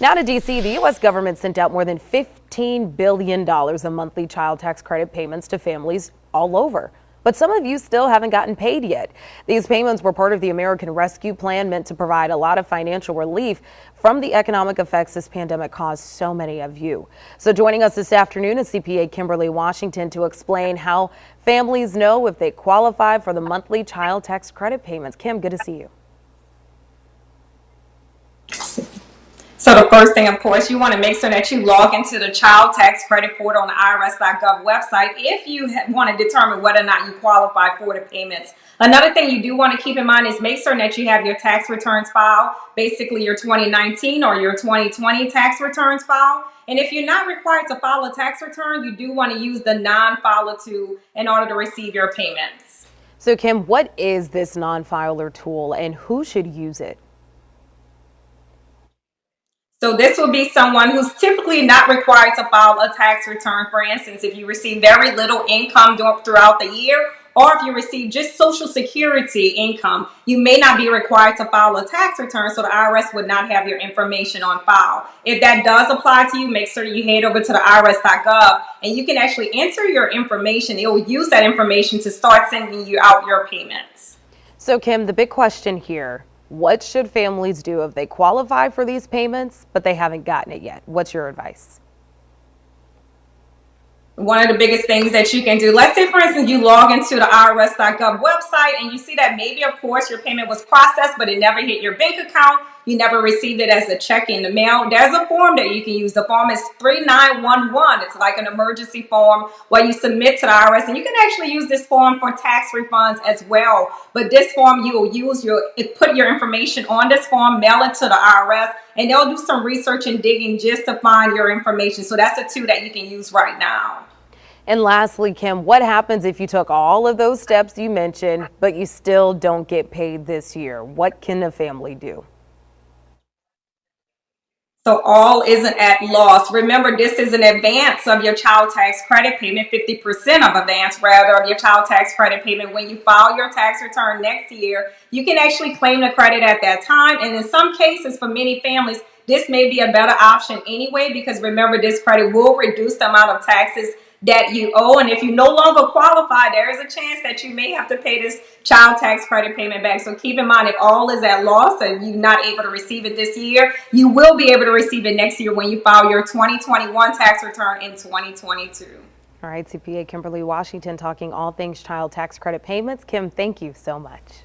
Now to D.C., the U.S. government sent out more than $15 billion in monthly child tax credit payments to families all over. But some of you still haven't gotten paid yet. These payments were part of the American Rescue Plan, meant to provide a lot of financial relief from the economic effects this pandemic caused so many of you. So joining us this afternoon is CPA Kemberley Washington to explain how families know if they qualify for the monthly child tax credit payments. Kim, good to see you. So the first thing, of course, you want to make sure that you log into the Child Tax Credit portal on the IRS.gov website if you want to determine whether or not you qualify for the payments. Another thing you do want to keep in mind is make sure that you have your tax returns filed, basically your 2019 or your 2020 tax returns filed. And if you're not required to file a tax return, you do want to use the non-filer tool in order to receive your payments. So Kim, what is this non-filer tool and who should use it? So this will be someone who's typically not required to file a tax return. For instance, if you receive very little income throughout the year, or if you receive just Social Security income, you may not be required to file a tax return, so the IRS would not have your information on file. If that does apply to you, make sure you head over to the IRS.gov and you can actually enter your information. It will use that information to start sending you out your payments. So Kim, the big question here, what should families do if they qualify for these payments, but they haven't gotten it yet? What's your advice? One of the biggest things that you can do, let's say, for instance, you log into the IRS.gov website and you see that maybe, of course, your payment was processed, but it never hit your bank account. You never received it as a check in the mail. There's a form that you can use. The form is 3911. It's like an emergency form where you submit to the IRS, and you can actually use this form for tax refunds as well. But this form, you will use put your information on this form, mail it to the IRS, and they'll do some research and digging just to find your information. So that's a tool that you can use right now. And lastly, Kim, what happens if you took all of those steps you mentioned, but you still don't get paid this year? What can a family do? So all isn't at loss. Remember, this is an advance of your child tax credit payment, 50% of advance rather of your child tax credit payment. When you file your tax return next year, you can actually claim the credit at that time. And in some cases, for many families, this may be a better option anyway, because remember, this credit will reduce the amount of taxes that you owe. And if you no longer qualify, there is a chance that you may have to pay this child tax credit payment back. So keep in mind, if all is at loss and you're not able to receive it this year, you will be able to receive it next year when you file your 2021 tax return in 2022. All right, CPA Kemberley Washington talking all things child tax credit payments. Kim, thank you so much.